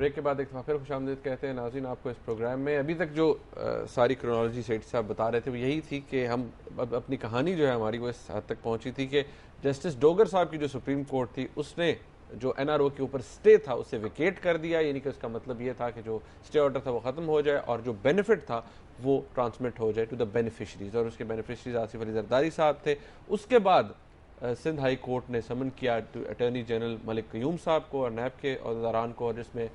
Break के बाद एक फिर खुशामदीद कहते हैं नाज़रीन आपको इस प्रोग्राम में। अभी तक जो सारी क्रोनोलॉजी सेठ साहब बता रहे थे वो यही थी कि हम अपनी कहानी जो है हमारी वो इस हद तक पहुंची थी कि जस्टिस डोगर साहब की जो सुप्रीम कोर्ट थी उसने जो एनआरओ के ऊपर स्टे था उसे विकेट कर दिया, यानी कि उसका मतलब ये था कि जो स्टे ऑर्डर था वो ख़त्म हो जाए और जो बेनिफिट था वो ट्रांसमिट हो जाए टू द बेनिफिशरीज, और उसके बेनिफिशरीज आसिफ अली जरदारी साहब थे। उसके बाद सिंध हाई कोर्ट ने समन किया अटॉर्नी जनरल मलिक क़यूम साहब को और नैब के अहदेदारान को, और जिसमें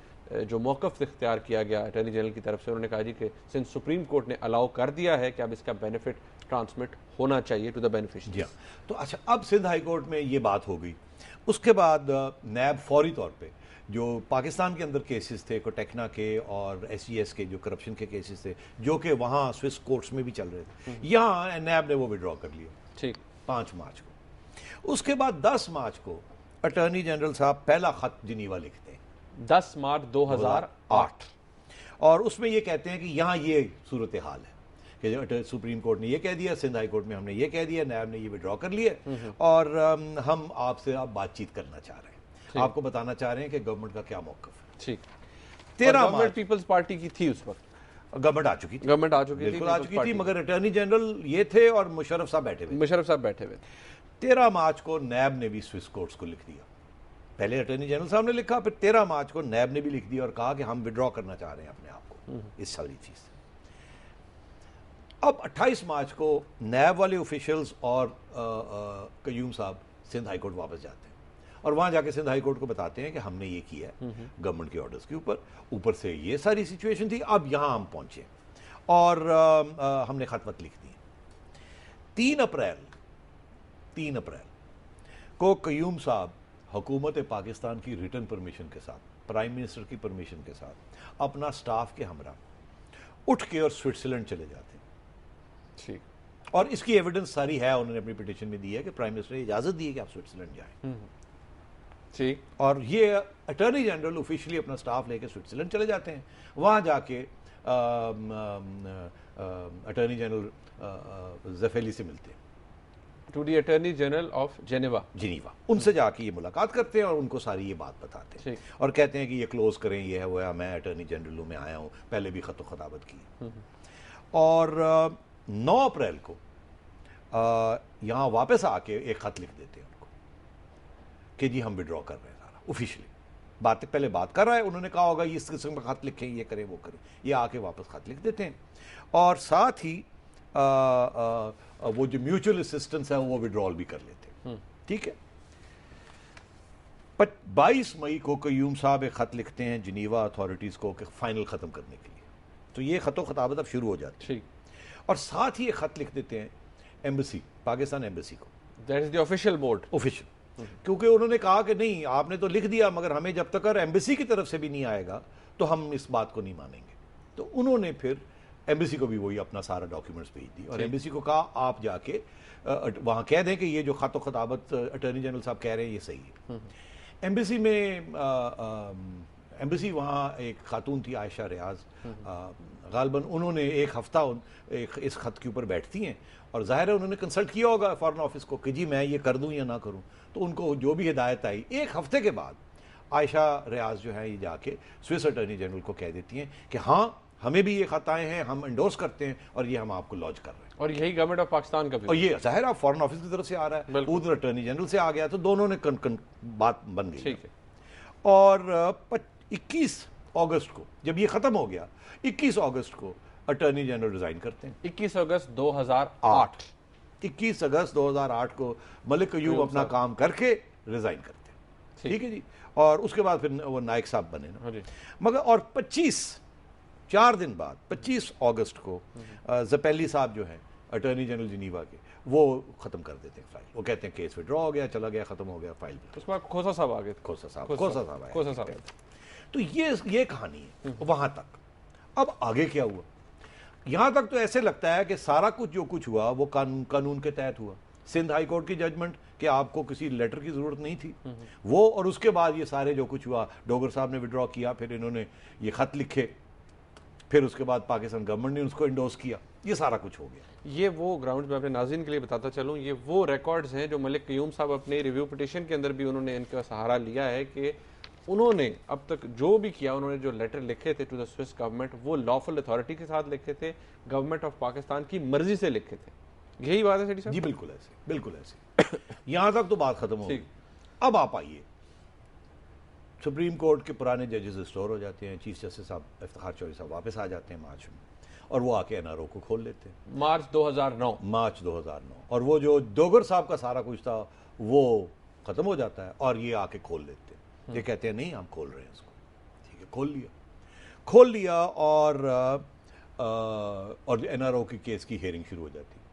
जो मौक़िफ़ इख्तियार किया गया अटॉर्नी जनरल की तरफ से, उन्होंने कहा जी कि सिंध सुप्रीम कोर्ट ने अलाउ कर दिया है कि अब इसका बेनिफिट ट्रांसमिट होना चाहिए टू द बेनिफिशरी। तो अच्छा, अब सिंध हाई कोर्ट में ये बात हो गई। उसके बाद नैब फौरी तौर पे जो पाकिस्तान के अंदर केसेस थे कोटेक्ना के और SES के जो करप्शन के केसेस थे जो कि वहाँ स्विस कोर्ट्स में भी चल रहे थे, यहाँ नैब ने वो विड्रॉ कर लिया ठीक 5 मार्च को। उसके बाद 10 मार्च को अटॉर्नी जनरल साहब पहला खत जिनीवा लिखते हैं 10 मार्च 2008, और उसमें ये कहते हैं कि यहाँ ये सूरत हाल है कि सुप्रीम कोर्ट ने ये कह दिया, सिंध हाई कोर्ट में हमने ये कह दिया, नैब ने ये विड्रॉ कर लिया और हम आपसे अब बातचीत करना चाह रहे हैं, आपको बताना चाह रहे हैं कि गवर्नमेंट का क्या मौक़िफ़ है। ठीक 13 मार्च पीपल्स पार्टी की थी उस वक्त, गवर्नमेंट आ चुकी थी, बिल्कुल आ चुकी थी, मगर अटॉर्नी जनरल ये थे और मुशर्रफ साहब बैठे हुए। 13 मार्च को नैब ने भी स्विस कोर्ट्स को लिख दिया। पहले अटॉर्नी जनरल साहब ने लिखा, फिर 13 मार्च को नैब ने भी लिख दिया और कहा कि हम विड्रॉ करना चाह रहे हैं अपने आप को इस सारी चीज़ से। अब 28 मार्च को नैब वाले ऑफिशियल्स और क़यूम साहब सिंध हाई कोर्ट वापस जाते हैं और वहाँ जाके सिंध हाई कोर्ट को बताते हैं कि हमने ये किया है गवर्नमेंट के ऑर्डर्स के ऊपर से ये सारी सिचुएशन थी, अब यहाँ हम पहुँचे और हमने खत लिख दिए। 3 अप्रैल को क़यूम साहब हुकूमत पाकिस्तान की रिटर्न परमिशन के साथ, प्राइम मिनिस्टर की परमिशन के साथ अपना स्टाफ के हमरा उठ के और स्विट्जरलैंड चले जाते हैं। ठीक, और इसकी एविडेंस सारी है, उन्होंने अपनी पिटीशन में दी है कि प्राइम मिनिस्टर ने इजाजत दी है कि आप स्विट्जरलैंड जाएं। ठीक, और ये अटॉर्नी जनरल ऑफिशियली अपना स्टाफ लेके स्विट्जरलैंड चले जाते हैं। वहां जाके अटॉर्नी जनरल ज़फ़ेली से मिलते हैं, to the attorney general of Geneva, उनसे जाके ये मुलाकात करते हैं और उनको सारी ये बात बताते हैं और कहते हैं कि ये क्लोज करें, ये है वो है, मैं अटॉर्नी जनरल में आया हूँ, पहले भी खत खताबत की। और 9 अप्रैल को यहाँ वापस आके एक खत लिख देते हैं उनको कि जी हम विड्रॉ कर रहे हैं सारा ऑफिशियली। पहले बात कर रहा है, उन्होंने कहा होगा इस किस्म का खत लिखें, ये करें वो करें, ये आके वापस खत लिख देते हैं और साथ ही वो जो म्यूचुअल असिस्टेंस है वो विड्रॉल भी कर लेते हैं। ठीक है, 22 मई को क़यूम साहब एक खत लिखते हैं जिनीवा अथॉरिटीज को कि फाइनल खत्म करने के लिए, तो ये खतो खताबत अब शुरू हो जाती है। और साथ ही एक खत लिख देते हैं एम्बेसी, पाकिस्तान एम्बेसी को, that is the official board, क्योंकि उन्होंने कहा कि नहीं आपने तो लिख दिया मगर हमें जब तक एम्बेसी की तरफ से भी नहीं आएगा तो हम इस बात को नहीं मानेंगे। तो उन्होंने फिर एम्बेसी को भी वही अपना सारा डॉक्यूमेंट्स भेज दी और एम्बेसी को कहा आप जाके वहाँ कह दें कि ये जो खतो खताबत अटॉर्नी जनरल साहब कह रहे हैं ये सही है। एम्बेसी में एम्बेसी वहाँ एक खातून थी आयशा रियाज, गालबन उन्होंने एक हफ्ता इस खत के ऊपर बैठती हैं और ज़ाहिर है उन्होंने कंसल्ट किया होगा फॉरेन ऑफिस को कि जी मैं ये कर दूँ या ना करूँ, तो उनको जो भी हिदायत आई एक हफ्ते के बाद आयशा रियाज जो है ये जाके स्विस अटॉर्नी जनरल को कह देती हैं कि हाँ हमें भी ये खत आए हैं, हम एंडोर्स करते हैं और ये हम आपको लॉन्च कर रहे हैं। और यही गवर्नमेंट ऑफ पाकिस्तान का भी, और ये जाहिर है फॉरेन ऑफिस की तरफ से आ रहा है, उधर अटॉर्नी जनरल से आ गया, तो दोनों ने बात बन गई। ठीक है, और 21 अगस्त को जब ये खत्म हो गया, 21 अगस्त को अटॉर्नी जनरल रिजाइन करते हैं। 21 अगस्त 2008, 21 अगस्त 2008 को मलिक क़यूम अपना काम करके रिजाइन करते हैं। ठीक है जी, और उसके बाद फिर वो नाइक साहब बने ना, मगर और 4 दिन बाद 25 अगस्त को ज़फ़ेली साहब जो हैं अटॉर्नी जनरल जिनीवा के, वो ख़त्म कर देते हैं फाइल। वो कहते हैं केस विड्रॉ हो गया, चला गया, ख़त्म हो गया फाइल। उसके बाद खोसा साहब आ गए, खोसा साहब। तो ये कहानी है वहाँ तक। अब आगे क्या हुआ, यहाँ तक तो ऐसे लगता है कि सारा कुछ जो कुछ हुआ वो कानून के तहत हुआ। सिंध हाई कोर्ट की जजमेंट कि आपको किसी लेटर की ज़रूरत नहीं थी, वो, और उसके बाद ये सारे जो कुछ हुआ, डोगर साहब ने विड्रॉ किया, फिर इन्होंने ये ख़त लिखे, फिर उसके बाद पाकिस्तान गवर्नमेंट ने उसको इंडोर्स किया, ये सारा कुछ हो गया। ये वो ग्राउंड में अपने नाज़रीन के लिए बताता चलूँ, ये वो रिकॉर्ड्स हैं जो मलिक क़यूम साहब अपने रिव्यू पिटीशन के अंदर भी उन्होंने इनका सहारा लिया है कि उन्होंने अब तक जो भी किया, उन्होंने जो लेटर लिखे थे टू द स्विस गवर्नमेंट, वो लॉफुल अथॉरिटी के साथ लिखे थे, गवर्नमेंट ऑफ पाकिस्तान की मर्जी से लिखे थे। यही बात है सेठी साहब? जी बिल्कुल ऐसे, बिल्कुल ऐसे। यहां तक तो बात खत्म हो गई। अब आप आइए, सुप्रीम कोर्ट के पुराने जजेस रिस्टोर हो जाते हैं, चीफ जस्टिस साहब इफ्तिखार चौधरी साहब वापस आ जाते हैं मार्च में, और वो आके एनआरओ को खोल लेते हैं। मार्च 2009। मार्च 2009। और वो जो डोगर साहब का सारा कुछ था वो खत्म हो जाता है और ये आके खोल लेते हैं। ये कहते हैं नहीं हम खोल रहे हैं इसको। ठीक है, खोल लिया और एनआरओ के केस की हियरिंग शुरू हो जाती है।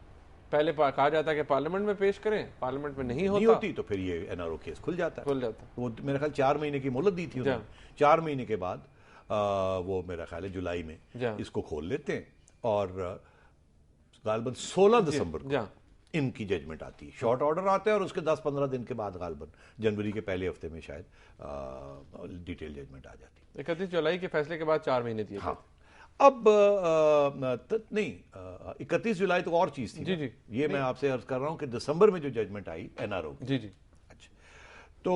पहले कहा जाता है कि पार्लियामेंट में पेश करें, पार्लियामेंट में नहीं होती तो फिर ये एनआरओ केस खुल जाता है। वो मेरे ख्याल 4 महीने की मोहलत दी थी उन्होंने। 4 महीने के बाद वो मेरा ख्याल है जुलाई में इसको खोल लेते हैं और गालबन 16 दिसंबर को इनकी जजमेंट आती है। शॉर्ट ऑर्डर आता है और उसके 10-15 दिन के बाद गालबन जनवरी के पहले हफ्ते में शायद डिटेल जजमेंट आ जाती है। 31 जुलाई के फैसले के बाद 4 महीने दिए। हाँ, अब नहीं, 31 जुलाई तो और चीज थी। जी जी, ये मैं आपसे अर्ज कर रहा हूं कि दिसंबर में जो जजमेंट आई एनआरओ की। जी जी। अच्छा, तो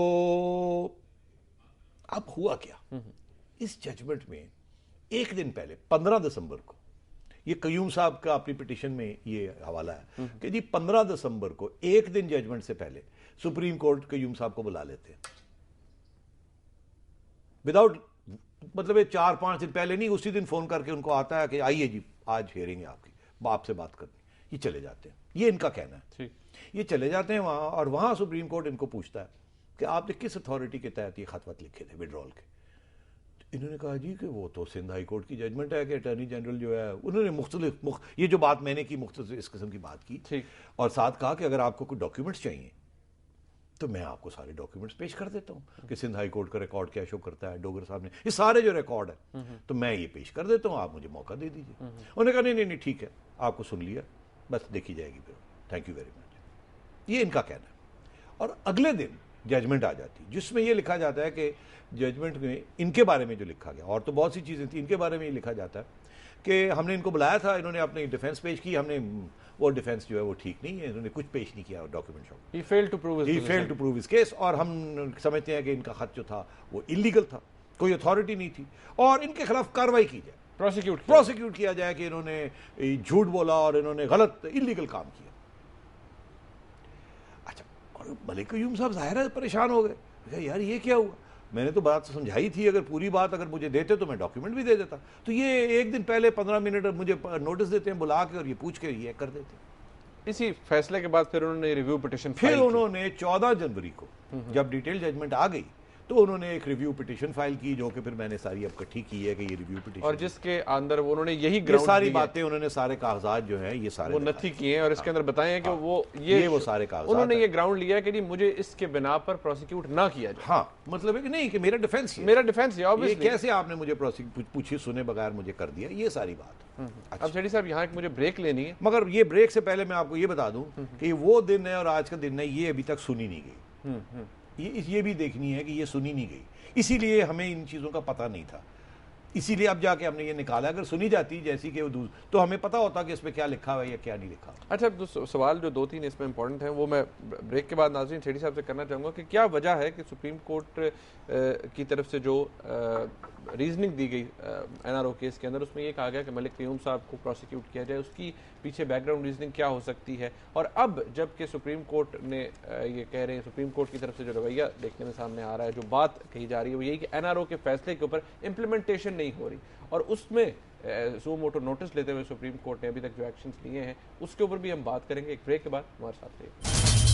अब हुआ क्या, इस जजमेंट में एक दिन पहले 15 दिसंबर को, ये कयूम साहब का अपनी पिटीशन में ये हवाला है कि जी 15 दिसंबर को एक दिन जजमेंट से पहले सुप्रीम कोर्ट कयूम साहब को बुला लेते हैं विदाउट, मतलब ये 4-5 दिन पहले नहीं, उसी दिन फोन करके उनको आता है कि आइए जी आज हियरिंग है आपकी, बाप से बात करनी। ये चले जाते हैं, ये इनका कहना है। ये चले जाते हैं वहां और वहां सुप्रीम कोर्ट इनको पूछता है कि आपने किस अथॉरिटी के तहत ये खतवत लिखे थे विड्रॉल के। इन्होंने कहा जी कि वो तो सिंध हाई कोर्ट की जजमेंट है कि अटॉर्नी जनरल जो है, उन्होंने मुख्तलिफ ये जो बात मैंने की मुख्तलिफ इस किस्म की बात की और साथ कहा कि अगर आपको कोई डॉक्यूमेंट्स चाहिए तो मैं आपको सारे डॉक्यूमेंट्स पेश कर देता हूं कि सिंध हाई कोर्ट का रिकॉर्ड क्या शो करता है, डोगर साहब ने ये सारे जो रिकॉर्ड है तो मैं ये पेश कर देता हूं, आप मुझे मौका दे दीजिए। उन्होंने कहा नहीं ठीक है, आपको सुन लिया, बस देखी जाएगी फिर, थैंक यू वेरी मच। ये इनका कहना है। और अगले दिन जजमेंट आ जाती जिसमें यह लिखा जाता है कि जजमेंट में इनके बारे में जो लिखा गया, और तो बहुत सी चीजें थी, इनके बारे में ये लिखा जाता है कि हमने इनको बुलाया था, इन्होंने अपनी डिफेंस पेश की, हमने वो डिफेंस जो है वो ठीक नहीं है, इन्होंने कुछ पेश नहीं किया document show. He failed to prove his case, और हम समझते हैं कि इनका खत जो था वो इलीगल था, कोई अथॉरिटी नहीं थी और इनके खिलाफ कार्रवाई की जाए, प्रोसिक्यूट किया जाए कि इन्होंने झूठ बोला और इन्होंने गलत इलीगल काम किया। अच्छा, और मलिक कयूम साहब जाहिर है परेशान हो गए, यार ये क्या हुआ, मैंने तो बात समझाई थी, अगर पूरी बात अगर मुझे देते तो मैं डॉक्यूमेंट भी दे देता, तो ये एक दिन पहले 15 मिनट मुझे नोटिस देते हैं बुला के और ये पूछ के ये कर देते। इसी फैसले के बाद फिर उन्होंने रिव्यू पिटीशन फिर उन्होंने 14 जनवरी को जब डिटेल जजमेंट आ गई तो उन्होंने एक रिव्यू पिटीशन फाइल की, जो कि फिर मैंने सारी अब इकट्ठी की है कि ये रिव्यू पिटीशन, और जिसके अंदर उन्होंने यही सारी बातें उन्होंने सारे कागजात जो है ये सारे वो नथी किए हैं और इसके अंदर बताए हैं कि वो सारे कागजात उन्होंने ये ग्राउंड लिया कि मुझे इसके बिना पर प्रोसिक्यूट ना किया जाए। हाँ, मतलब है कि नहीं कि मेरा डिफेंस है, कैसे आपने मुझे पूछे सुने बगैर मुझे कर दिया, ये सारी बात। अब शेठी साहब यहाँ मुझे ब्रेक लेनी है, मगर ये ब्रेक से पहले मैं आपको ये बता दूं कि वो दिन है और आज का दिन है, ये अभी तक सुनी नहीं गई। ये भी देखनी है कि ये सुनी नहीं गई, इसीलिए हमें इन चीज़ों का पता नहीं था, इसीलिए अब जाके हमने ये निकाला। अगर सुनी जाती जैसी कि वो तो हमें पता होता कि इसमें क्या लिखा हुआ है या क्या नहीं लिखा। अच्छा, तो सवाल जो 2-3 इसमें इंपॉर्टेंट हैं वो मैं ब्रेक के बाद नाज़रीन शेठी साहब से करना चाहूँगा कि क्या वजह है कि सुप्रीम कोर्ट की तरफ से जो रीजनिंग दी गई एनआरओ केस के अंदर, उसमें ये कहा गया कि मलिक कयूम साहब को प्रोसिक्यूट किया जाए, उसकी पीछे बैकग्राउंड रीजनिंग क्या हो सकती है। और अब जबकि सुप्रीम कोर्ट ने ये कह रहे हैं, सुप्रीम कोर्ट की तरफ से जो रवैया देखने में सामने आ रहा है, जो बात कही जा रही है वो यही कि एनआरओ के फैसले के ऊपर इम्प्लीमेंटेशन नहीं हो रही, और उसमें सो मोटो नोटिस लेते हुए सुप्रीम कोर्ट ने अभी तक जो एक्शंस लिए हैं उसके ऊपर भी हम बात करेंगे। एक ब्रेक के बाद हमारे साथ रहिए।